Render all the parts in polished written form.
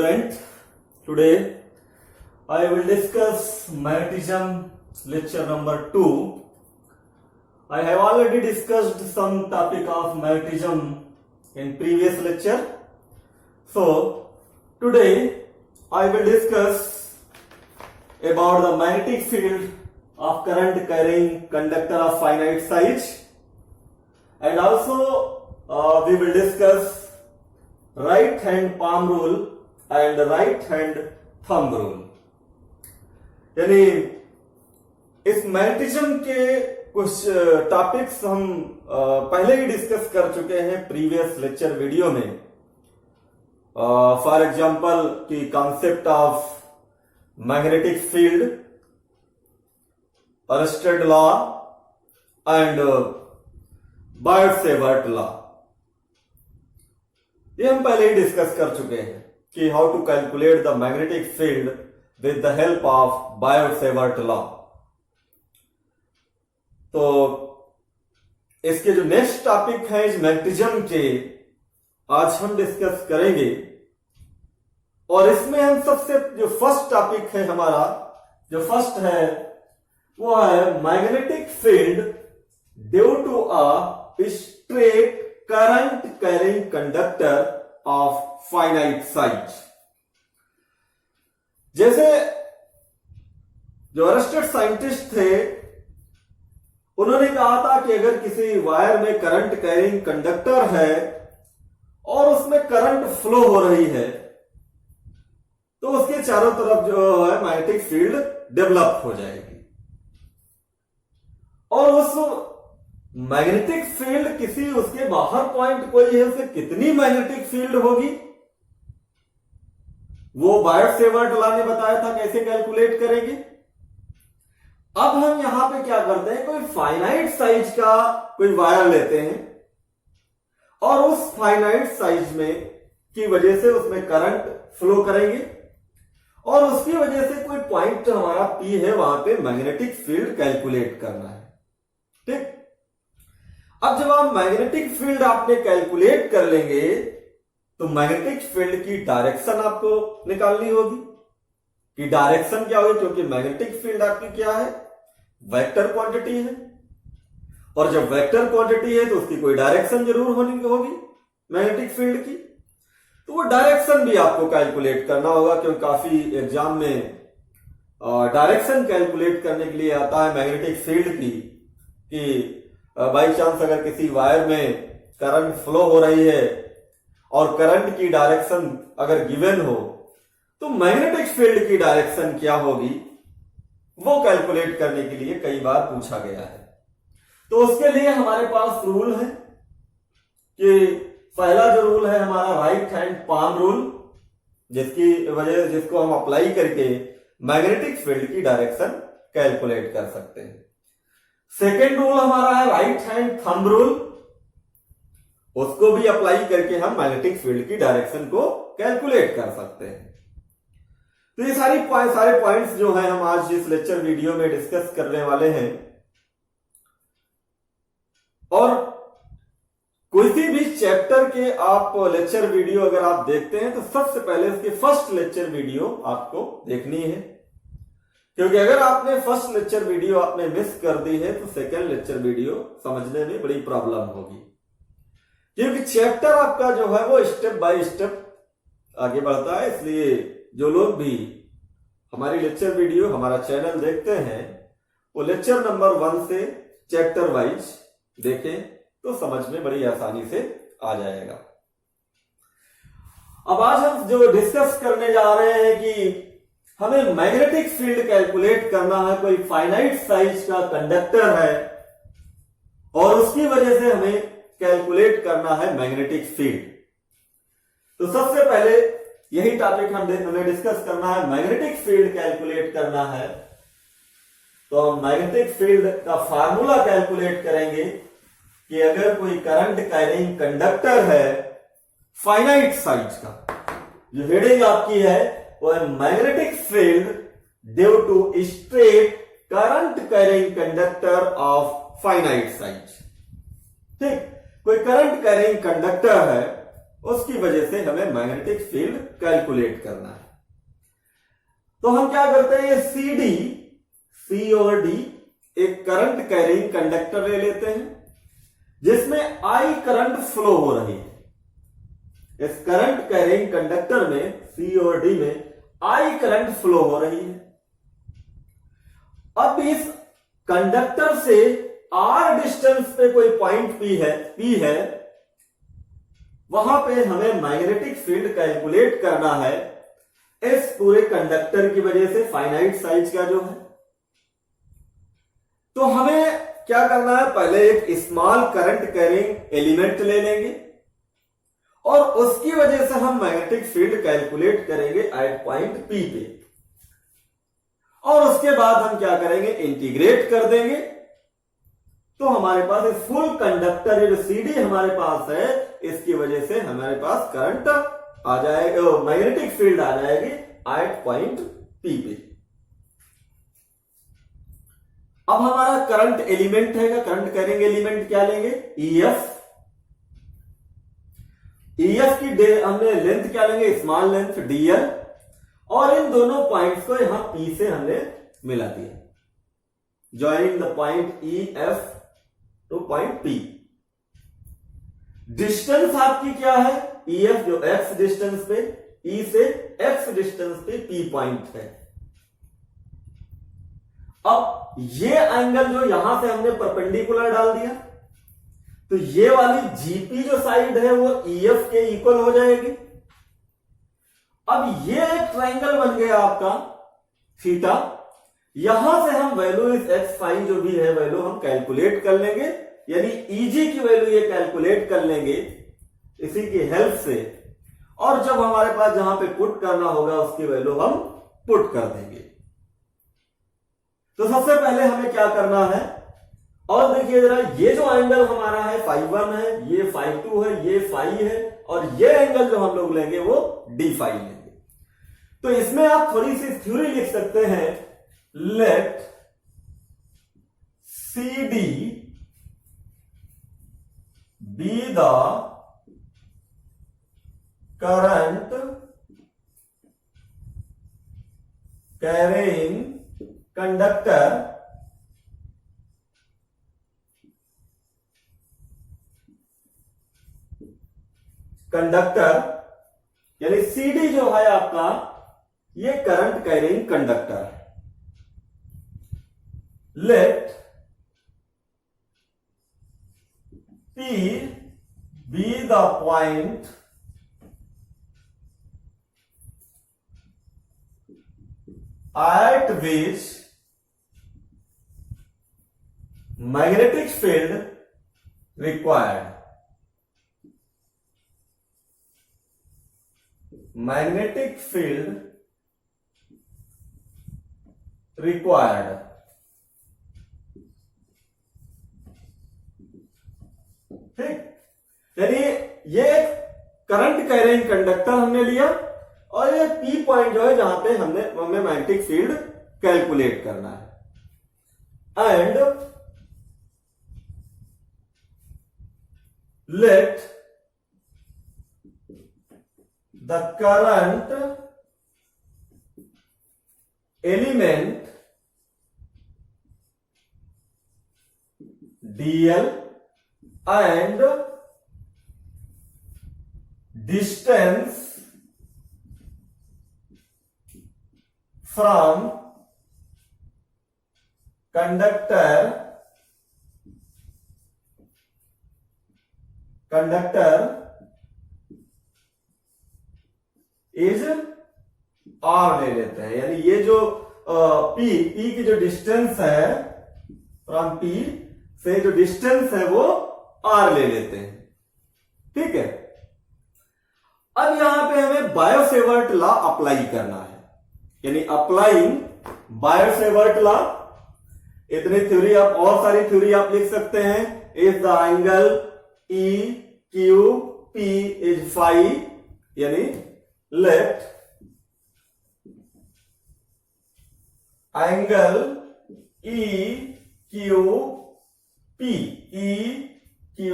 student, today I will discuss magnetism lecture number 2. I have already discussed some topic of magnetism in previous lecture. So today I will discuss about the magnetic field of current carrying conductor of finite size, and also we will discuss right hand palm rule and right hand thumb rule. यानी इस magnetism के कुछ topics हम पहले ही discuss कर चुके हैं प्रीवियस लेक्चर वीडियो में. फॉर एग्जांपल की concept of magnetic field, Oersted law and Biot Savart law, ये हम पहले ही डिस्कस कर चुके हैं कि how to calculate the magnetic field with the help of Biot Savart law. तो इसके जो नेक्स्ट टॉपिक है इस मैग्नेटिज्म के, आज हम डिस्कस करेंगे. और इसमें हम सबसे जो फर्स्ट टॉपिक है हमारा, जो फर्स्ट है वो है magnetic field due to a straight current carrying conductor of finite size. जैसे जो अरस्टेड साइंटिस्ट थे उन्होंने कहा था कि अगर किसी वायर में करंट कैरिंग कंडक्टर है और उसमें करंट फ्लो हो रही है तो उसके चारों तरफ जो है मैग्नेटिक फील्ड डेवलप हो जाएगी. और उस मैग्नेटिक फील्ड किसी उसके बाहर पॉइंट कोई है, उसे कितनी मैग्नेटिक फील्ड होगी वो बायट-सेवर्ट लॉ ने बताया था कैसे कैलकुलेट करेंगे. अब हम यहां पे क्या करते हैं, कोई फाइनाइट साइज का कोई वायर लेते हैं और उस फाइनाइट साइज में की वजह से उसमें करंट फ्लो करेंगे और उसकी वजह से कोई पॉइंट हमारा P है, वहां पे मैग्नेटिक फील्ड कैलकुलेट करना है. ठीक. अब जब आप मैग्नेटिक फील्ड आपने कैलकुलेट कर लेंगे तो मैग्नेटिक फील्ड की डायरेक्शन आपको निकालनी होगी. कि डायरेक्शन क्या होगी, क्योंकि मैग्नेटिक फील्ड आपकी क्या है, वेक्टर क्वांटिटी है. और जब वेक्टर क्वांटिटी है तो उसकी कोई डायरेक्शन जरूर होनी होगी मैग्नेटिक फील्ड की. तो वो डायरेक्शन भी आपको कैलकुलेट करना होगा, क्योंकि काफी एग्जाम में डायरेक्शन कैलकुलेट करने के लिए आता है मैग्नेटिक फील्ड की. कि बाई चांस अगर किसी वायर में करंट फ्लो हो रही है और करंट की डायरेक्शन अगर गिवन हो तो मैग्नेटिक फील्ड की डायरेक्शन क्या होगी वो कैलकुलेट करने के लिए कई बार पूछा गया है. तो उसके लिए हमारे पास रूल है कि पहला जो रूल है हमारा राइट हैंड पाम रूल, जिसको हम अप्लाई करके मैग्नेटिक फील्ड की डायरेक्शन कैलकुलेट कर सकते हैं. सेकेंड रूल हमारा है राइट हैंड थंब रूल, उसको भी अप्लाई करके हम मैग्नेटिक फील्ड की डायरेक्शन को कैलकुलेट कर सकते हैं. तो ये सारे पॉइंट्स जो हैं हम आज इस लेक्चर वीडियो में डिस्कस करने वाले हैं. और किसी भी चैप्टर के आप लेक्चर वीडियो अगर आप देखते हैं तो सबसे पहले उसकी फर्स्ट लेक्चर वीडियो आपको देखनी है, क्योंकि अगर आपने फर्स्ट लेक्चर वीडियो आपने मिस कर दी है तो सेकंड लेक्चर वीडियो समझने में बड़ी प्रॉब्लम होगी. क्योंकि चैप्टर आपका जो है वो स्टेप बाय स्टेप आगे बढ़ता है. इसलिए जो लोग भी हमारी लेक्चर वीडियो हमारा चैनल देखते हैं वो लेक्चर नंबर 1 से चैप्टर वाइज देखें तो समझ में बड़ी आसानी से आ जाएगा. अब आज हम जो डिस्कस करने जा रहे हैं कि हमें मैग्नेटिक फील्ड कैलकुलेट करना है. कोई फाइनाइट साइज का कंडक्टर है और उसकी वजह से हमें कैलकुलेट करना है मैग्नेटिक फील्ड. तो सबसे पहले यही टॉपिक हमें डिस्कस करना है, मैग्नेटिक फील्ड कैलकुलेट करना है. तो हम मैग्नेटिक फील्ड का फार्मूला कैलकुलेट करेंगे कि अगर कोई करंट कैरिंग कंडक्टर है फाइनाइट साइज का, जो हेडिंग आपकी है वो है magnetic field due to straight current carrying conductor of finite size. ठीक. कोई करंट कैरिंग कंडक्टर है उसकी वजह से हमें मैग्नेटिक फील्ड कैलकुलेट करना है। तो हम क्या करते हैं, ये सी और डी एक करंट कैरिंग कंडक्टर ले लेते हैं जिसमें आई करंट फ्लो हो रही है। इस करंट कैरिंग कंडक्टर में सी और डी में आई करंट फ्लो हो रही है। अब इस कंडक्टर से आर डिस्टेंस पे कोई पॉइंट पी है, वहां पे हमें मैग्नेटिक फील्ड कैलकुलेट करना है इस पूरे कंडक्टर की वजह से, फाइनाइट साइज का जो है। तो हमें क्या करना है, पहले एक स्मॉल करंट कैरिंग एलिमेंट ले लेंगे और उसकी वजह से हम मैग्नेटिक फील्ड कैलकुलेट करेंगे एट पॉइंट पी पे, और उसके बाद हम क्या करेंगे, इंटीग्रेट कर देंगे। तो हमारे पास इस फुल कंडक्टर, ये जो सीडी हमारे पास है, इसकी वजह से हमारे पास करंट आ जाएगा, मैग्नेटिक फील्ड आ जाएगी एट पॉइंट पी पे। अब हमारा करंट एलिमेंट है, करंट कैरिंग एलिमेंट क्या लेंगे, ईएफ। ईएफ की हमने लेंथ क्या लेंगे, स्मॉल लेंथ डीएल, और इन दोनों पॉइंट्स को यहां पी से हमने मिला दिया, joining the point E F two point P. Distance आपकी क्या है, ई एफ जो एक्स डिस्टेंस पे, ई से एक्स डिस्टेंस पे पी पॉइंट है। अब ये एंगल जो यहां से हमने परपेंडिकुलर डाल दिया, तो ये वाली जीपी जो साइड है वो ईएफ के इक्वल हो जाएगी। अब ये एक ट्राइंगल बन गया आपका थीटा। यहां से हम वैल्यू इस एक्स फाई जो भी है वैल्यू हम कैलकुलेट कर लेंगे, यानी ईजी की वैल्यू ये कैलकुलेट कर लेंगे इसी की हेल्प से, और जब हमारे पास जहां पे पुट करना होगा उसकी वैल्यू हम पुट कर देंगे। तो सबसे पहले हमें क्या करना है, और देखिए जरा, ये जो एंगल हमारा है फाई 1 है, ये फाई 2 है, ये फाई है, और ये एंगल जो हम लोग लेंगे वो डी फाई लेंगे। तो इसमें आप थोड़ी सी थ्योरी लिख सकते हैं, let C D B the current carrying conductor यानी सीडी जो है आपका ये करंट कैरिंग कंडक्टर है। Let P be the point at which magnetic field required. Magnetic field required. ठीक, यानी ये करंट कैरिंग कंडक्टर हमने लिया, और ये पी पॉइंट जो है जहां पे हमें मैग्नेटिक फील्ड कैलकुलेट करना है। And let the current element DL and distance from conductor is R ले लेते हैं, यानी ये जो P की जो डिस्टेंस है, फ्रॉम P से जो डिस्टेंस है वो R ले लेते हैं। ठीक है, अब यहां पे हमें बायो-सेवर्ट लॉ अप्लाई करना है, यानी अप्लाइंग बायो-सेवर्ट लॉ। इतनी थ्योरी आप, और सारी थ्योरी आप लिख सकते हैं। If the angle E Q P is phi, यानी let angle E Q P, E Q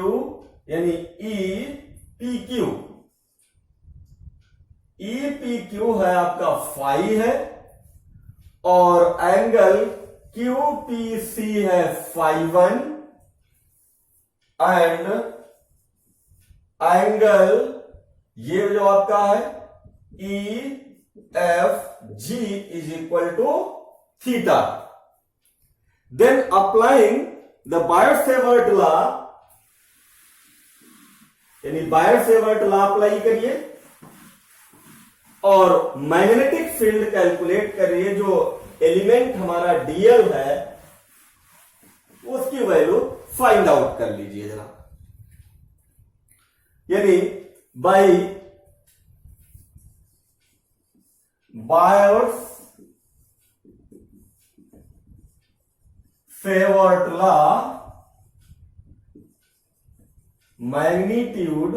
यानी E P Q E P Q है आपका फाई है, और एंगल क्यू पी सी है फाई 1, एंड एंगल ये जो आपका है E F G is equal to theta. Then applying the Biot Savart law, यानी बायर-सेवर्ट लॉ अप्लाई करिए और मैग्नेटिक फील्ड कैलकुलेट करिए। जो एलिमेंट हमारा डीएल है उसकी वैल्यू फाइंड आउट कर लीजिए जरा। यानी by buyer-Savart law, magnitude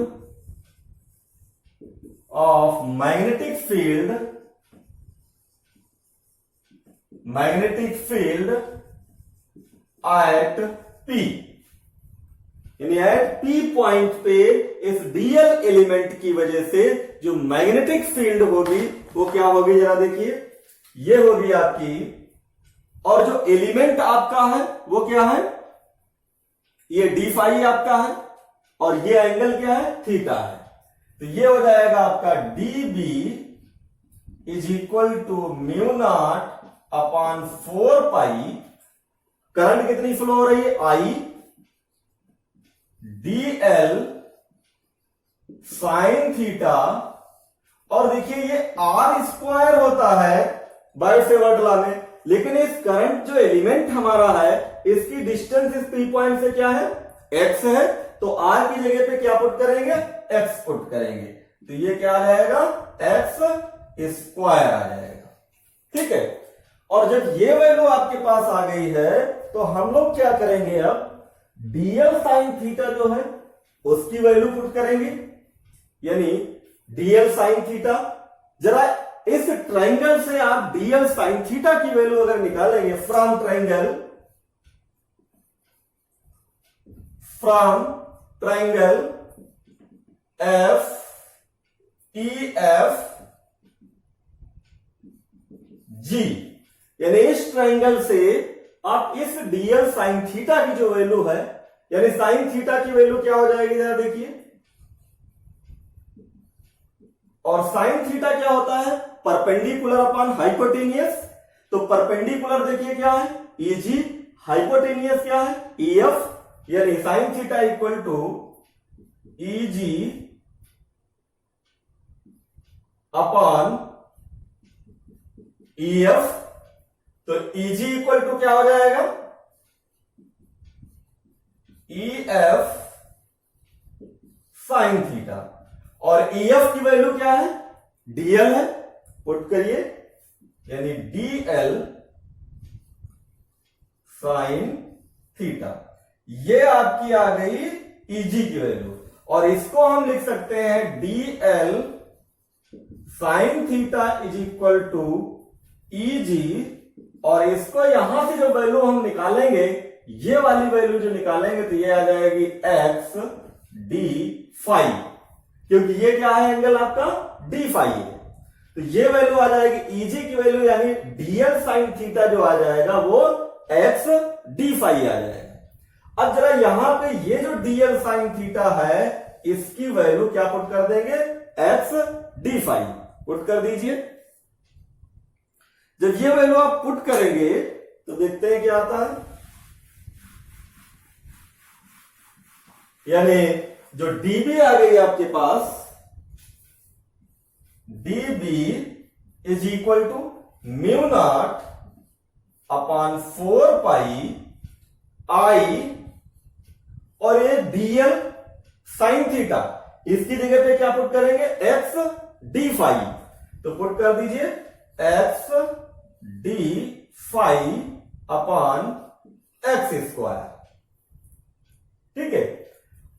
of magnetic field at P, यानी एट P पॉइंट पे इस डीएल एलिमेंट की वजह से जो मैग्नेटिक फील्ड होगी वो क्या होगी जरा देखिए, ये होगी आपकी, और जो एलिमेंट आपका है वो क्या है, ये डी फाई आपका है, और ये एंगल क्या है, थीटा है। तो ये हो जाएगा आपका D B is equal to mu not upon 4 pi, current कितनी फ्लो हो रही है, I, D L sine theta, और देखिए ये आर स्क्वायर होता है बायर-सेवर्ट लॉ में, लेकिन इस करंट जो एलिमेंट हमारा है इसकी डिस्टेंस इस पी पॉइंट से क्या है, एक्स है, तो आर की जगह पे क्या पुट करेंगे, एक्स पुट करेंगे, तो ये क्या आ जाएगा, एक्स स्क्वायर आ जाएगा। ठीक है, और जब ये वैल्यू आपके पास आ गई है तो हम लोग क्या करेंगे, अब डीएल साइन थीटा जो है उसकी वैल्यू पुट करेंगे, यानी डीएल साइन थीटा। जरा इस ट्रायंगल से आप डीएल साइन थीटा की वैल्यू अगर निकालेंगे from triangle F E F जी, यानी इस ट्रायंगल से आप इस डीएल साइन थीटा की जो वैल्यू है, यानी साइन थीटा की वैल्यू क्या हो जाएगी जरा देखिए, और साइन थीटा क्या होता है, परपेंडिकुलर अपॉन हाइपोटेनियस, तो परपेंडिकुलर देखिए क्या है, ईजी, हाइपोटेनियस क्या है, ईएफ, यानी sine theta equal to EG upon EF, तो ईजी इक्वल टू क्या हो जाएगा, ईएफ साइन थीटा, और ईएफ की वैल्यू क्या है, डीएल है, पुट करिए, यानी डीएल साइन थीटा, ये आपकी आ गई ईजी की वैल्यू, और इसको हम लिख सकते हैं DL sine theta is equal to EG, और इसको यहां से जो वैल्यू हम निकालेंगे, ये वाली वैल्यू जो निकालेंगे तो ये आ जाएगी एक्स डी फाई, क्योंकि ये क्या है, एंगल आपका डी फाई है, तो ये वैल्यू आ जाएगी ईजी की वैल्यू, यानी डीएल साइन थीटा जो आ जाएगा वो एक्स डी फाई आ जाएगा। अब जरा यहां पे ये जो डीएल साइन थीटा है इसकी वैल्यू क्या पुट कर देंगे, एक्स डी फाई पुट कर दीजिए। जब ये वैल्यू आप पुट करेंगे तो देखते हैं क्या आता है, यानी जो डीबी आ गई आपके पास, DB is equal to mu not upon 4 pi I, और ये डीएल साइन थीटा, इसकी जगह पे क्या पुट करेंगे, एक्स डी फाई, तो पुट कर दीजिए x d phi upon x square. ठीक है,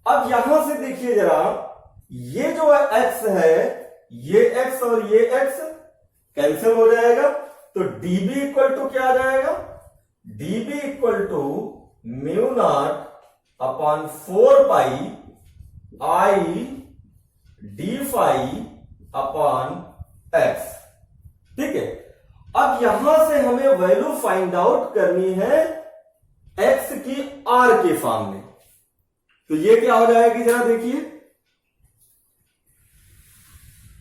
अब यहां से देखिए जरा, ये जो एक्स है, ये एक्स और ये एक्स कैंसिल हो जाएगा, तो डीबी इक्वल टू क्या आ जाएगा, DB equal to mu not upon 4 pi I D phi upon X. ठीक है, अब यहां से हमें वैल्यू फाइंड आउट करनी है एक्स की आर के फॉर्म में। तो ये क्या हो जाएगी जरा देखिए,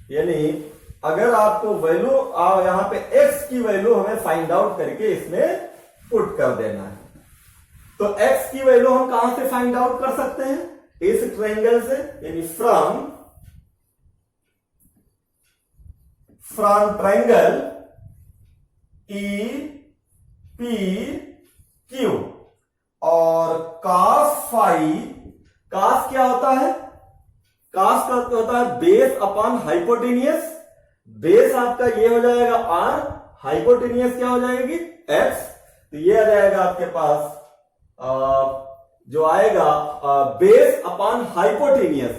यानी अगर आपको वैल्यू यहां पे एक्स की वैल्यू हमें फाइंड आउट करके इसमें पुट कर देना है, तो एक्स की वैल्यू हम कहां से फाइंड आउट कर सकते हैं, इस ट्रायंगल से, यानी from triangle E P Q. और कास फाई, कास क्या होता है, कास का होता है बेस अपॉन हाइपोटेनियस। बेस आपका ये हो जाएगा आर, हाइपोटेनियस क्या हो जाएगी एक्स। तो ये आ जाएगा आपके पास जो आएगा बेस अपॉन हाइपोटेनियस।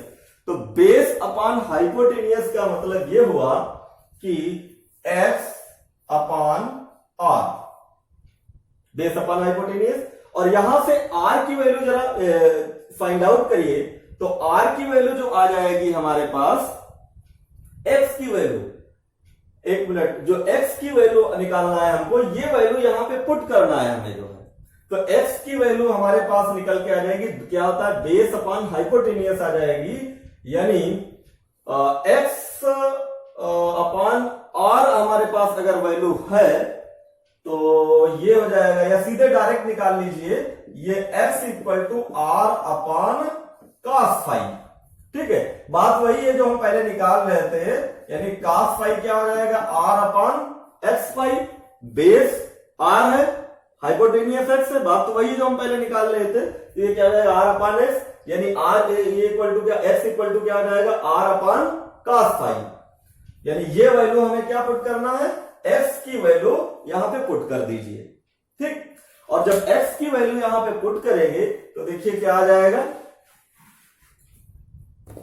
तो बेस अपॉन हाइपोटेनियस का मतलब ये हुआ कि x upon R, base upon hypotenuse. और यहां से आर की वैल्यू जरा फाइंड आउट करिए, तो आर की वैल्यू जो आ जाएगी हमारे पास, एक्स की वैल्यू, एक मिनट, जो एक्स की वैल्यू निकालना है हमको, ये वैल्यू यहां पे पुट करना है हमें जो है। तो एक्स की वैल्यू हमारे पास निकल के आ जाएगी, क्या होता है बेस अपॉन हाइपोटेनियस आ जाएगी, यानी एक्स अपॉन आर हमारे पास अगर वैल्यू है तो ये हो जाएगा, या सीधे डायरेक्ट निकाल लीजिए, ये x equal to R upon cos phi. ठीक है, बात वही है जो हम पहले निकाल रहे थे, यानी कास फाई क्या हो जाएगा R upon X phi, base R है, हाइपोटेनियस एक्स है, बात तो वही जो हम पहले निकाल रहे थे। तो ये क्या हो जाएगा आर अपॉन एक्स, यानी आर ये इक्वल टू क्या, एक्स इक्वल टू क्या हो जाएगा आर अपॉन कास फाई। यानी ये वैल्यू हमें क्या पुट करना है, एक्स की वैल्यू यहां पे पुट कर दीजिए। ठीक, और जब एक्स की वैल्यू यहां पे पुट करेंगे तो देखिए क्या आ जाएगा,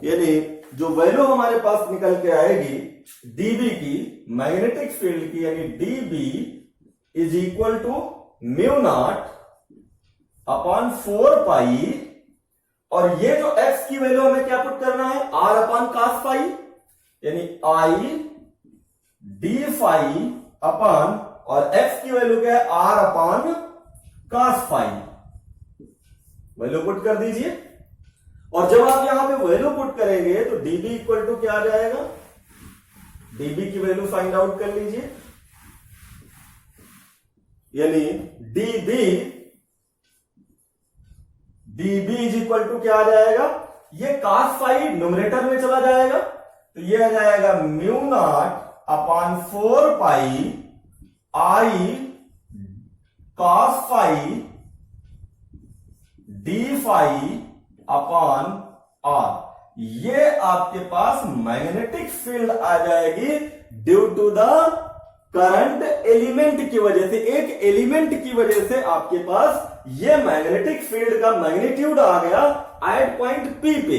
यानी जो वैल्यू हमारे पास निकल के आएगी डीबी की, मैग्नेटिक फील्ड की, यानी DB is equal to mu not upon 4 pi, और ये जो एक्स की वैल्यू हमें क्या पुट करना है आर अपॉन कास फाई, यानी आई डी फाई अपॉन, और एक्स की वैल्यू क्या है R upon cos phi, value put कर दीजिए। और जब आप यहां पे वैल्यू पुट करेंगे तो डीबी इक्वल टू क्या आ जाएगा, डीबी की वैल्यू फाइंड आउट कर लीजिए, यानी डीबी इज इक्वल टू क्या आ जाएगा, ये कास फाई न्यूमरेटर में चला जाएगा, तो ये आ जाएगा mu not upon 4 pi I cos phi D phi upon R. ये आपके पास मैग्नेटिक फील्ड आ जाएगी due to the current element की वजह से, एक एलिमेंट की वजह से आपके पास ये मैग्नेटिक फील्ड का मैग्नीट्यूड आ गया एट पॉइंट पी पे,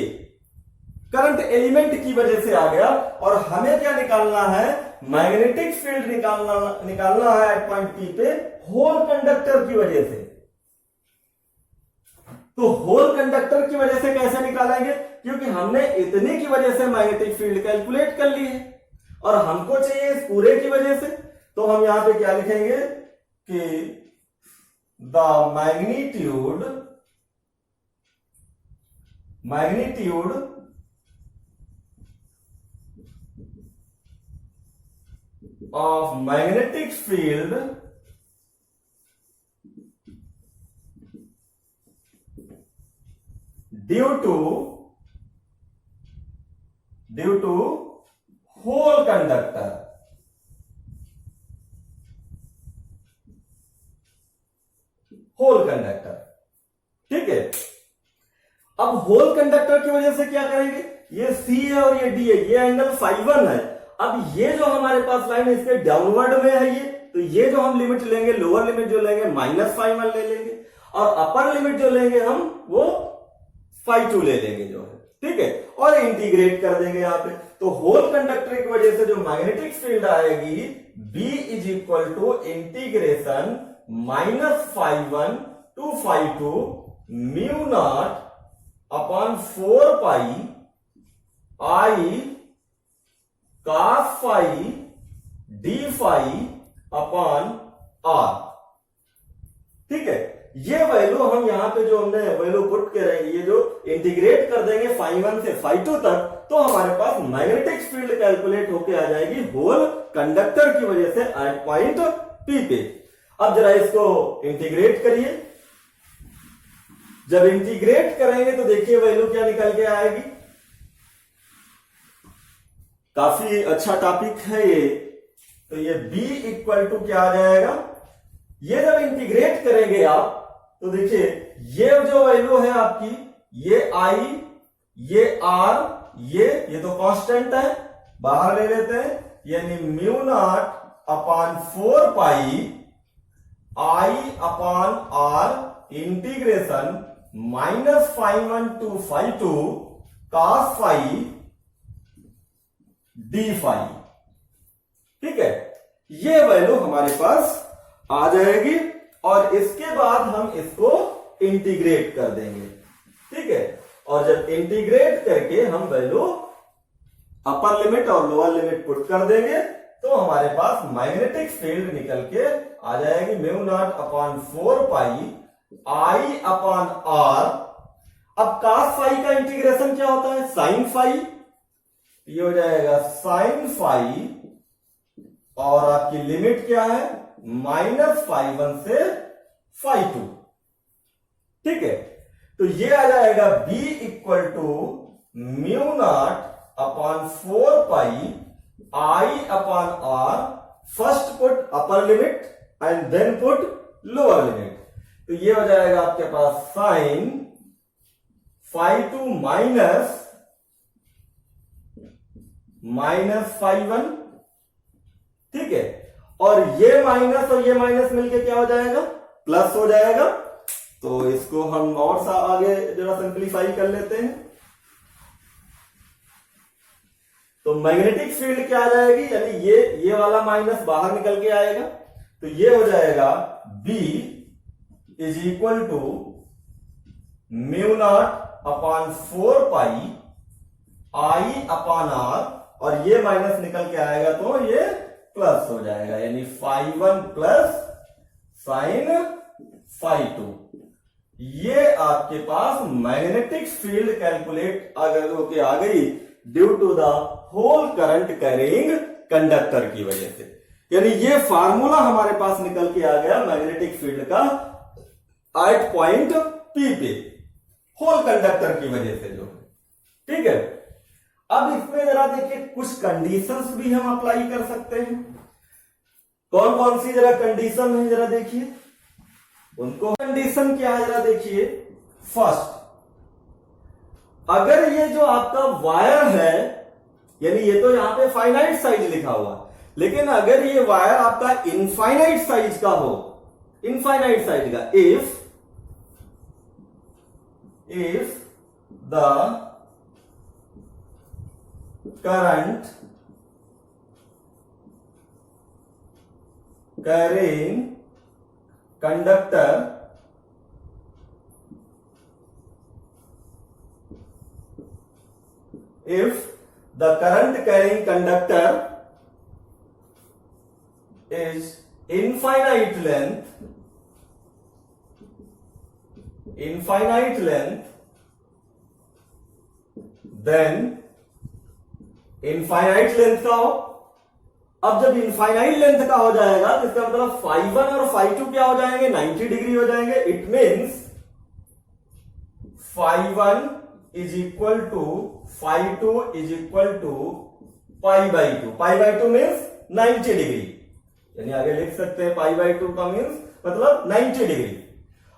करंट एलिमेंट की वजह से आ गया। और हमें क्या निकालना है, मैग्नेटिक फील्ड निकालना है एट पॉइंट पी पे होल कंडक्टर की वजह से। तो होल कंडक्टर की वजह से कैसे निकालेंगे, क्योंकि हमने इतने की वजह से मैग्नेटिक फील्ड कैलकुलेट कर ली है और हमको चाहिए इस पूरे की वजह से। तो हम यहां पे क्या लिखेंगे कि the magnitude of magnetic field due to whole conductor, ठीक है। अब होल कंडक्टर की वजह से क्या करेंगे, ये सी है और ये डी है, ये एंगल φ1 है। अब ये जो हमारे पास लाइन इसके डाउनवर्ड में है, ये तो ये जो हम लिमिट लेंगे, लोअर लिमिट जो लेंगे -φ1 ले लेंगे, और अपर लिमिट जो लेंगे हम वो φ2 ले लेंगे जो है, ठीक है, और इंटीग्रेट कर देंगे यहां पे। तो होल कंडक्टर की वजह से जो मैग्नेटिक फील्ड आएगी B is equal to integration -φ1 to φ2 mu not upon 4 pi I cos phi D phi upon R. ठीक है, ये वैल्यू हम यहां पे जो हमने वैल्यू पुट करेंगे, ये जो इंटीग्रेट कर देंगे फाई 1 से फाई 2 तक, तो हमारे पास मैग्नेटिक फील्ड कैलकुलेट होके आ जाएगी होल कंडक्टर की वजह से एट पॉइंट पी पे। अब जरा इसको इंटीग्रेट करिए। जब इंटीग्रेट करेंगे तो देखिए वैल्यू क्या निकल के आएगी। काफी अच्छा टॉपिक है ये। तो ये b इक्वल टू क्या आ जाएगा, ये जब इंटीग्रेट करेंगे आप तो देखिए ये जो वैल्यू है आपकी, ये i, ये r, ये तो कांस्टेंट है, बाहर ले लेते हैं, यानी mu not upon 4 pi i upon r integration minus phi 1 to phi 2 cos phi D phi. ठीक है, ये वैल्यू हमारे पास आ जाएगी और इसके बाद हम इसको इंटीग्रेट कर देंगे। ठीक है, और जब इंटीग्रेट करके हम वैल्यू अपर लिमिट और लोअर लिमिट पुट कर देंगे तो हमारे पास मैग्नेटिक फील्ड निकल के आ जाएगी mu not upon 4 pi I upon R. अब cos फाई का इंटीग्रेशन क्या होता है, साइन फाई, ये हो जाएगा साइन फाई और आपकी लिमिट क्या है, माइनस फाई 1 से फाई 2। ठीक है, तो ये आ जाएगा b equal to mu not upon 4 pi I upon R. First put upper limit and then put lower limit, तो ये हो जाएगा आपके पास साइन फाई 2 माइनस फाई 1। ठीक है, और ये माइनस मिलके क्या हो जाएगा, प्लस हो जाएगा। तो इसको हम और सा आगे जरा सिंप्लीफाई कर लेते हैं। तो मैग्नेटिक फील्ड क्या आ जाएगी, यानी ये वाला माइनस बाहर निकल के आएगा, तो ये हो जाएगा B is equal to mu not upon 4 pi I upon R, और ये माइनस निकल के आएगा तो ये प्लस हो जाएगा, यानी फाई 1 प्लस साइन फाई 2। ये आपके पास मैग्नेटिक फील्ड कैलकुलेट अगर होके आ गई due to the whole current carrying conductor की वजह से। यानी ये फार्मूला हमारे पास निकल के आ गया मैग्नेटिक फील्ड का एट पॉइंट पी पे, होल कंडक्टर की वजह से जो। ठीक है, अब इसमें जरा देखिए कुछ कंडीशंस भी हम अप्लाई कर सकते हैं। कौन कौन सी जरा कंडीशन है जरा देखिए उनको। कंडीशन क्या है जरा देखिए। फर्स्ट, अगर ये जो आपका वायर है, यानी ये तो यहां पे फाइनाइट साइज लिखा हुआ, लेकिन अगर ये वायर आपका इनफाइनाइट साइज का हो, इनफाइनाइट साइज का, if the current carrying conductor if the current carrying conductor is infinite length, then infinite length का हो। अब जब इनफाइनाइट लेंथ का हो जाएगा तो इसका मतलब फाई 1 और फाई 2 क्या हो जाएंगे, 90 डिग्री हो जाएंगे। It means phi 1 is equal to phi 2 is equal to pi by 2। Pi by 2 means 90 degree, यानी आगे लिख सकते हैं पाई बाई 2 का मीन्स मतलब 90 डिग्री।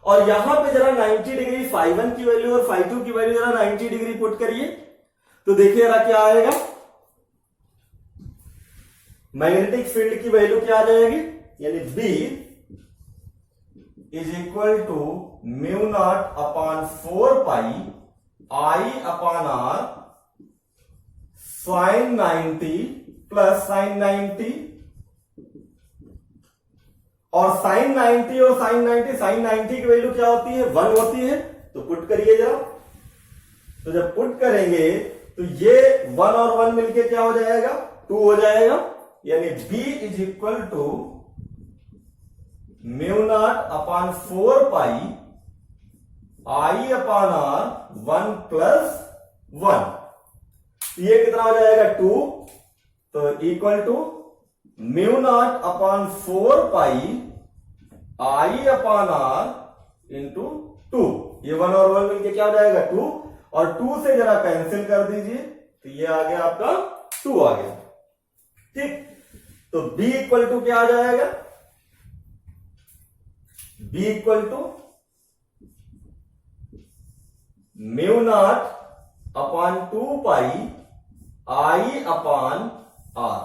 और यहां पे जरा 90 डिग्री फाई 1 की वैल्यू और फाई 2 की वैल्यू जरा 90 डिग्री पुट करिए तो देखिए जरा क्या आएगा। मैग्नेटिक फील्ड की वैल्यू क्या आ जाएगी, यानी B is equal to mu not upon 4 pi I upon R sine 90 plus sine 90। और साइन 90 और साइन 90, साइन 90 की वैल्यू क्या होती है, 1 होती है। तो पुट करिए जरा। तो जब पुट करेंगे तो ये 1 और 1 मिलके क्या हो जाएगा, 2 हो जाएगा। यानी B is equal to mu not upon 4 pi I upon R 1 plus 1। ये कितना हो जाएगा 2, तो equal to mu not upon 4 pi I upon R into 2। ये 1 और 1 मिलके क्या हो जाएगा 2, और 2 से जरा कैंसिल कर दीजिए तो ये आ गया आपका 2 आ गया। ठीक, तो B इक्वल टू क्या आ जाएगा, B equal to mu not upon 2 pi I upon R।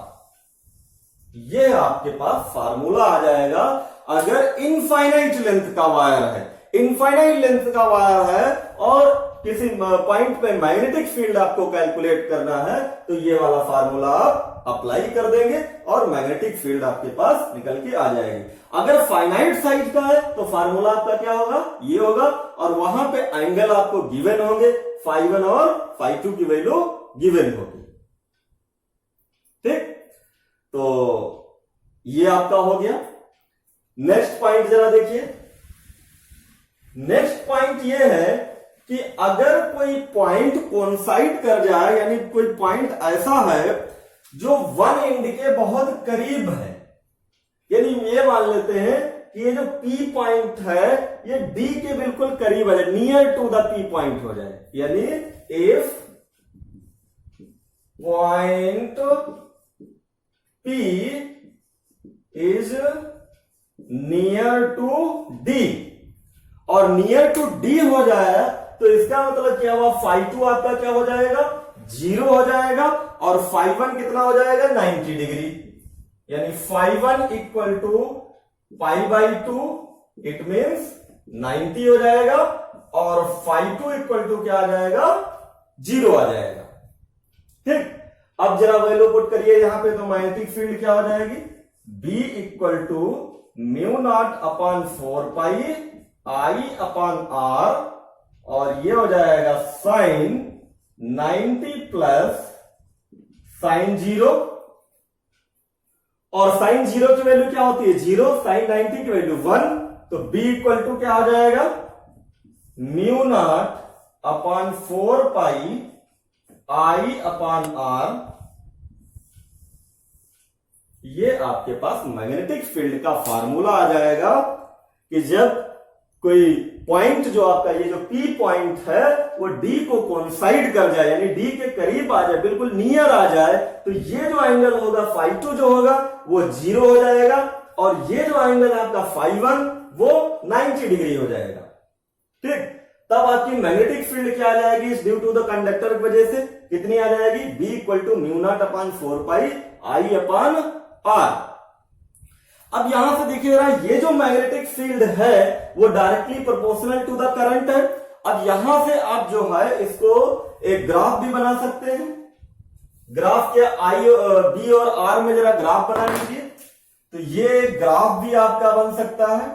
ये आपके पास फार्मूला आ जाएगा अगर इनफाइनाइट लेंथ का वायर है। इनफाइनाइट लेंथ का वायर है और किसी पॉइंट पे मैग्नेटिक फील्ड आपको कैलकुलेट करना है तो ये वाला फार्मूला आप अप्लाई कर देंगे और मैग्नेटिक फील्ड आपके पास निकल के आ जाएगी। अगर फाइनाइट साइज का है तो फार्मूला आपका क्या होगा, ये होगा, और वहां पे एंगल आपको गिवन होंगे, φ1 और φ2 की वैल्यू गिवन होगी। ठीक, तो ये आपका हो गया। नेक्स्ट पॉइंट जरा देखिए। नेक्स्ट पॉइंट ये है कि अगर कोई पॉइंट कोइंसाइड कर जाए, यानी कोई पॉइंट ऐसा है जो वन एंड के बहुत करीब है, यानी ये मान लेते हैं कि ये जो P पॉइंट है ये D के बिल्कुल करीब है, near to the P point हो जाए, यानी if point P is near to D और नियर टू D हो जाए तो इसका मतलब क्या हुआ, φ2 आपका क्या हो जाएगा, 0 हो जाएगा, और φ1 कितना हो जाएगा, 90 डिग्री, यानी φ1 इक्वल टू π/2, इट मीन्स 90 हो जाएगा, और φ2 इक्वल टू क्या आ जाएगा, 0 आ जाएगा। ठीक, अब जरा वैल्यू पुट करिए यहां पे, तो मैग्नेटिक फील्ड क्या हो जाएगी, B equal to mu not upon 4 pi I upon R, और ये हो जाएगा साइन 90 प्लस साइन 0, और साइन 0 की वैल्यू क्या होती है, 0, साइन 90 की वैल्यू 1, तो B इक्वल टू क्या हो जाएगा, mu not upon 4 pi I upon R। ये आपके पास मैग्नेटिक फील्ड का फार्मूला आ जाएगा कि जब कोई पॉइंट जो आपका ये जो P पॉइंट है वो D को कोइंसाइड कर जाए, यानी D के करीब आ जाए, बिल्कुल नियर आ जाए, तो ये जो एंगल होगा φ2 जो होगा वो 0 हो जाएगा, और ये जो एंगल है आपका φ1 वो 90 डिग्री हो जाएगा। ठीक, तब आपकी मैग्नेटिक फील्ड क्या आ जाएगी, ड्यू टू द कंडक्टर की वजह से कितनी आ जाएगी, B equal to mu not upon 4 pi I upon R। अब यहां से देखिए जरा, ये जो मैग्नेटिक फील्ड है वो directly proportional to the current है। अब यहां से आप जो है इसको एक ग्राफ भी बना सकते हैं। ग्राफ के B और R में जरा ग्राफ बना लीजिए, तो ये ग्राफ भी आपका बन सकता है,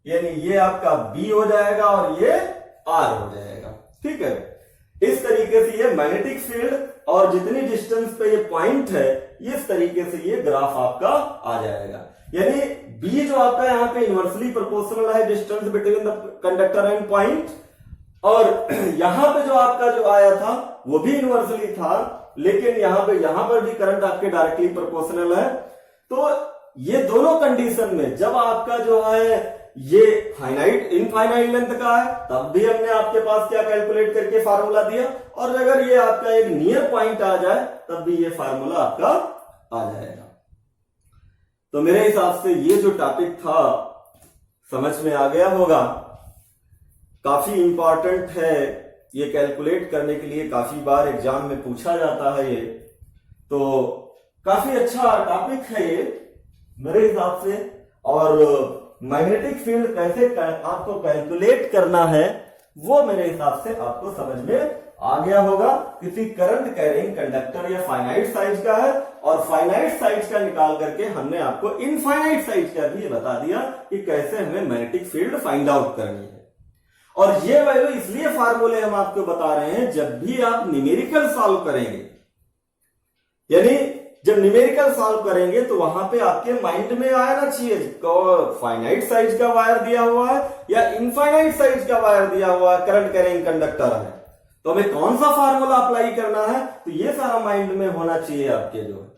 यानी ये आपका B हो जाएगा और ये R हो जाएगा। ठीक है, इस तरीके से ये मैग्नेटिक फील्ड और जितनी डिस्टेंस पे ये पॉइंट है, इस तरीके से ये ग्राफ आपका आ जाएगा। यानी B जो आपका यहाँ पे इनवर्सली प्रोपोर्शनल है distance between the conductor and point, और यहां पे जो आपका जो आया था वो भी इनवर्सली था, लेकिन यहां पर भी करंट आपके डायरेक्टली प्रोपोर्शनल है। तो ये दोनों कंडीशन में जब आपका जो है ये फाइनाइट इनफाइनाइट लेंथ का है, तब भी हमने आपके पास क्या कैलकुलेट करके फार्मूला दिया, और अगर ये आपका एक नियर पॉइंट आ जाए तब भी ये फार्मूला आपका आ जाएगा। तो मेरे हिसाब से ये जो टॉपिक था समझ में आ गया होगा, काफी इंपॉर्टेंट है, ये कैलकुलेट करने के लिए काफी बार एग्जाम में पूछा जाता है ये, तो काफी अच्छा टॉपिक है ये मेरे हिसाब से। और मैग्नेटिक फील्ड कैसे आपको कैलकुलेट करना है वो मेरे हिसाब से आपको समझ में आ गया होगा। किसी करंट कैरिंग कंडक्टर या फाइनाइट साइज का है, और फाइनाइट साइज का निकाल करके हमने आपको इनफाइनाइट साइज का भी बता दिया कि कैसे हमें मैग्नेटिक फील्ड फाइंड आउट करनी है। और ये वैल्यू इसलिए फार्मूले हम आपको बता रहे हैं, जब भी आप न्यूमेरिकल सॉल्व करेंगे, यानी जब न्यूमेरिकल सॉल्व करेंगे तो वहां पे आपके माइंड में आना चाहिए फाइनाइट साइज का वायर दिया हुआ है या इनफाइनाइट साइज का वायर दिया हुआ है, करंट कैरिंग कंडक्टर है, तो हमें कौन सा फार्मूला अप्लाई करना है, तो ये सारा माइंड में होना चाहिए आपके जो है।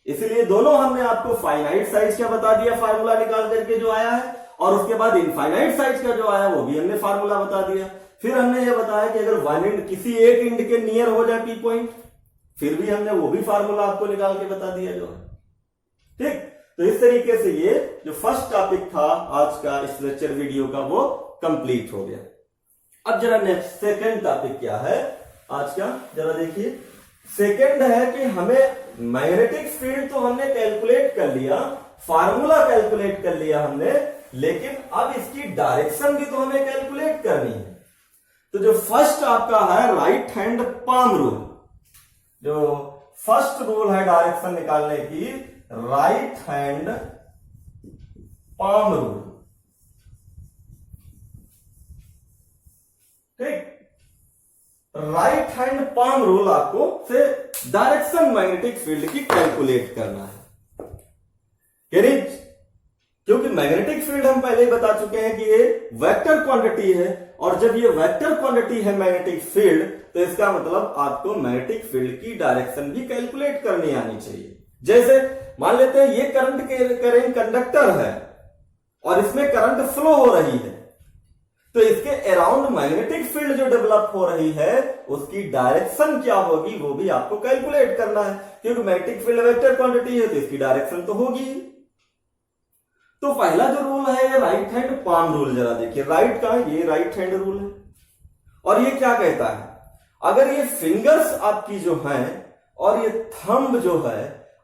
इसलिए दोनों हमने आपको फाइनाइट साइज का बता दिया फार्मूला निकाल करके जो आया है, और उसके बाद इनफाइनाइट साइज का जो आया वो भी हमने फार्मूला बता दिया। फिर हमने ये बताया कि अगर वन एंड किसी एक एंड के नियर हो जाए पी पॉइंट, फिर भी हमने वो भी फार्मूला आपको निकाल के बता दिया जो है। ठीक, तो इस तरीके से ये जो फर्स्ट टॉपिक था आज का इस लेक्चर वीडियो का वो कंप्लीट हो गया। अब जरा नेक्स्ट सेकंड टॉपिक क्या है आज का, जरा देखिए। सेकंड है कि हमें मैग्नेटिक फील्ड तो हमने कैलकुलेट कर लिया, फार्मूला कैलकुलेट कर लिया हमने, लेकिन अब इसकी डायरेक्शन भी तो हमें कैलकुलेट करनी है। तो जो फर्स्ट आपका है राइट हैंड पाम रूल, जो फर्स्ट रूल है डायरेक्शन निकालने की, राइट हैंड पाम रूल। ठीक, राइट हैंड पाम रूल आपको से डायरेक्शन मैग्नेटिक फील्ड की कैलकुलेट करना है। यानी क्योंकि मैग्नेटिक फील्ड हम पहले ही बता चुके हैं कि ये वेक्टर क्वांटिटी है, और जब ये वेक्टर क्वांटिटी है मैग्नेटिक फील्ड, तो इसका मतलब आपको मैग्नेटिक फील्ड की डायरेक्शन भी कैलकुलेट करनी आनी चाहिए। जैसे मान लेते हैं ये करंट कैरिंग कंडक्टर है और इसमें करंट फ्लो हो रही है, तो इसके अराउंड मैग्नेटिक फील्ड जो डेवलप हो रही है उसकी डायरेक्शन क्या होगी वो भी आपको कैलकुलेट करना है, क्योंकि मैग्नेटिक फील्ड वेक्टर क्वांटिटी है तो इसकी डायरेक्शन तो होगी। तो पहला जो रूल है ये राइट हैंड पाम रूल, जरा देखिए राइट का ये राइट हैंड रूल है, और ये क्या कहता है, अगर ये फिंगर्स आपकी जो हैं और ये थंब जो है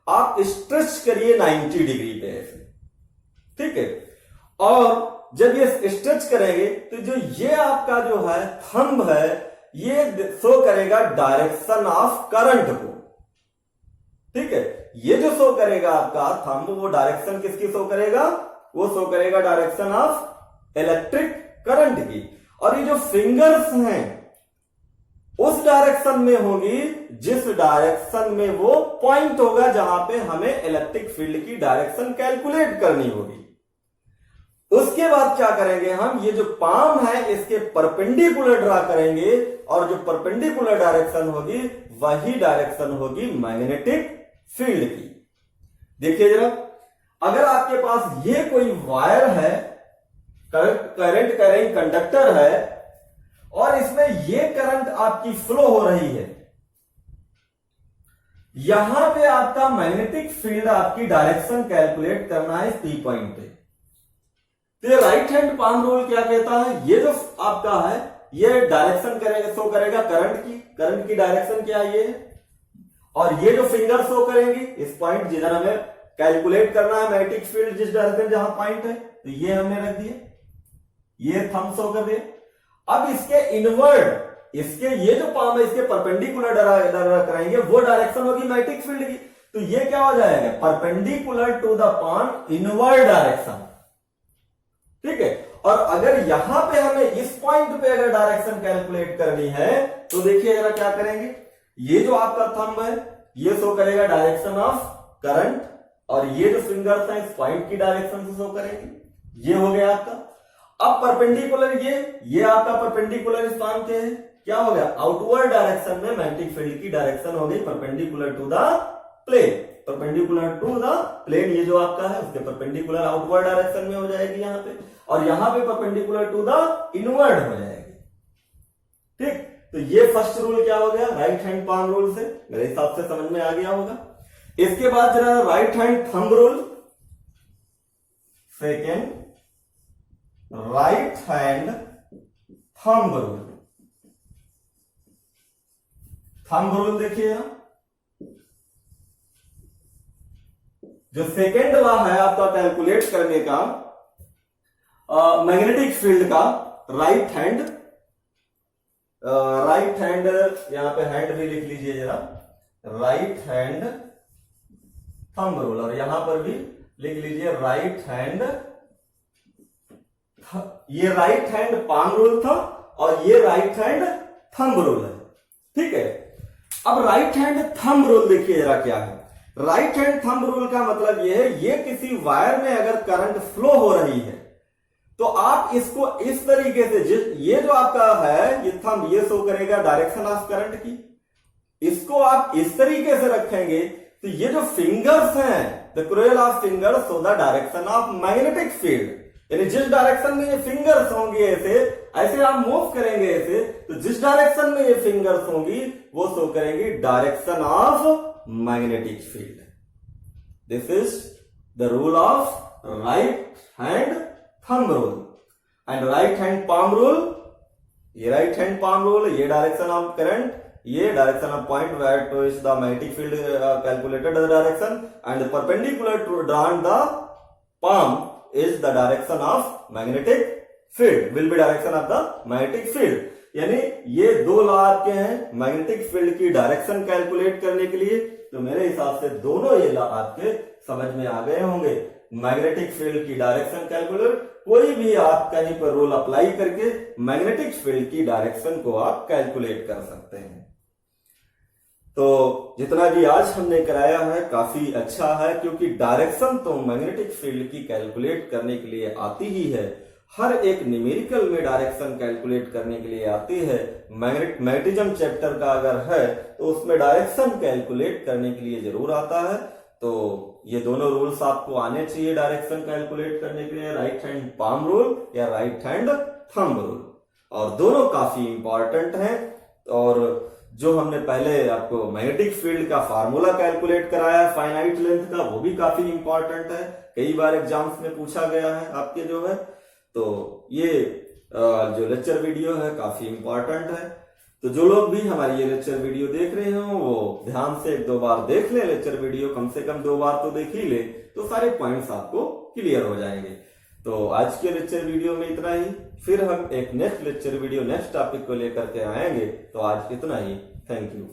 आप स्ट्रेच करिए 90 डिग्री पे ऐसे, ठीक है, और जब ये स्ट्रेच करेंगे तो जो ये आपका जो है थंब है ये शो करेगा डायरेक्शन ऑफ करंट को। ठीक है, ये जो शो करेगा आपका थंब वो डायरेक्शन किसकी शो करेगा, वो शो करेगा डायरेक्शन ऑफ इलेक्ट्रिक करंट की, और ये जो फिंगर्स हैं उस डायरेक्शन में होगी जिस डायरेक्शन में वो पॉइंट होगा जहां पे हमें इलेक्ट्रिक फील्ड की डायरेक्शन कैलकुलेट करनी होगी। उसके बाद क्या करेंगे हम, ये जो पाम है इसके परपेंडिकुलर ड्रा करेंगे, और जो परपेंडिकुलर डायरेक्शन होगी वही डायरेक्शन होगी मैग्नेटिक फील्ड की। देखिए जरा, अगर आपके पास ये कोई वायर है, करंट कैरिंग कंडक्टर है, और इसमें ये करंट आपकी फ्लो हो रही है, यहां पे आपका मैग्नेटिक फील्ड आपकी डायरेक्शन कैलकुलेट करना है इस पी पॉइंट पे। तो राइट हैंड पाम रूल क्या कहता है, ये जो आपका है ये डायरेक्शन करेगा, शो करेगा करंट की डायरेक्शन क्या है ये, और ये जो फिंगर शो करेंगी इस पॉइंट जिधर हमें कैलकुलेट करना है मैग्नेटिक फील्ड जिस डायरेक्शन जहां पॉइंट है, तो ये हमने रख दिए, ये थंब शो कर दिए। अब इसके इनवर्ड, इसके ये जो पाम है इसके परपेंडिकुलर ड्रा कराएंगे, वो डायरेक्शन होगी मैग्नेटिक फील्ड की, तो ये क्या हो जाएगा, perpendicular to the palm inward direction. ठीक है, और अगर यहां पे हमें इस पॉइंट पे अगर डायरेक्शन कैलकुलेट करनी है तो देखिए जरा क्या करेंगे, ये जो आपका थंब है ये शो करेगा डायरेक्शन ऑफ करंट, और ये जो फिंगर्स हैं इस पॉइंट की डायरेक्शन से शो करेंगे, ये हो गया आपका। अब परपेंडिकुलर ये आपका परपेंडिकुलर इस पाम के है, क्या हो गया, आउटवर्ड डायरेक्शन में मैग्नेटिक फील्ड की डायरेक्शन हो गई perpendicular to the plane, perpendicular to the plane, ये जो आपका है उसके परपेंडिकुलर आउटवर्ड डायरेक्शन में हो जाएगी यहां पे, और यहां पे परपेंडिकुलर टू द इनवर्ड हो जाएगी। ठीक, तो ये फर्स्ट रूल क्या हो गया, राइट हैंड पाम रूल से मेरे हिसाब से समझ में आ गया होगा। इसके बाद जरा right hand thumb rule, second right hand thumb rule. Thumb rule देखिए, जो सेकेंड लॉ है आपका कैलकुलेट करने का मैग्नेटिक फील्ड का, राइट हैंड यहां पे हैंड भी लिख लीजिए जरा, राइट हैंड थंब रूल, और यहां पर भी लिख लीजिए राइट हैंड, ये राइट हैंड पाम रूल था और ये राइट हैंड थंब रूल है। ठीक है, अब राइट हैंड थंब रूल देखिए जरा क्या है, राइट हैंड थंब रूल का मतलब यह है, ये किसी वायर में अगर करंट फ्लो हो रही है तो आप इसको इस तरीके से, ये जो आपका है ये थंब, ये शो करेगा डायरेक्शन ऑफ करंट की, इसको आप इस तरीके से रखेंगे तो ये जो फिंगर्स हैं, the curl of fingers show the direction of magnetic field, यानी जिस डायरेक्शन में ये फिंगर्स होंगी ऐसे आप मूव करेंगे ऐसे, तो जिस डायरेक्शन में ये फिंगर्स होंगी वो शो करेंगी direction of magnetic field. This is the rule of right hand thumb rule and right hand palm rule. ये राइट हैंड पाम रूल, ये डायरेक्शन ऑफ करंट, ये direction of point where to is the magnetic field calculated the direction and perpendicular to drawn the palm is the direction of magnetic field, will be direction of the magnetic field। यानी ये दो law आपके हैं magnetic field की direction calculate करने के लिए। तो मेरे हिसाब से दोनों ये लॉ आपके समझ में आ गए होंगे। मैग्नेटिक फील्ड की डायरेक्शन कैलकुलेट, कोई भी आप कहीं पर रूल अप्लाई करके मैग्नेटिक फील्ड की डायरेक्शन को आप कैलकुलेट कर सकते हैं। तो जितना भी आज हमने कराया है काफी अच्छा है, क्योंकि डायरेक्शन तो मैग्नेटिक फील्ड की कैलकुलेट करने के लिए आती ही है। हर एक न्यूमेरिकल में डायरेक्शन कैलकुलेट करने के लिए आती है। मैग्नेटिज्म चैप्टर का अगर है तो उसमें डायरेक्शन कैलकुलेट करने के लिए जरूर आता है। तो ये दोनों रूल्स आपको आने चाहिए डायरेक्शन कैलकुलेट करने के लिए, राइट हैंड पाम रूल या राइट हैंड थंब रूल, और दोनों काफी इंपॉर्टेंट हैं। और जो हमने पहले आपको मैग्नेटिक फील्ड का फार्मूला कैलकुलेट कराया फाइनाइट लेंथ का, वो भी काफी इंपॉर्टेंट है, कई बार एग्जाम्स में पूछा गया है आपके जो है। तो ये जो लेक्चर वीडियो है काफी इंपॉर्टेंट है। तो जो लोग भी हमारी ये लेक्चर वीडियो देख रहे हो वो ध्यान से एक दो बार देख ले लेक्चर वीडियो, कम से कम 2 बार तो देख ही ले, तो सारे पॉइंट्स आपको क्लियर हो जाएंगे। तो आज के लेक्चर वीडियो में इतना ही, फिर हम एक next lecture video next topic को लेकर के आएंगे। तो आज इतना ही, थैंक यू।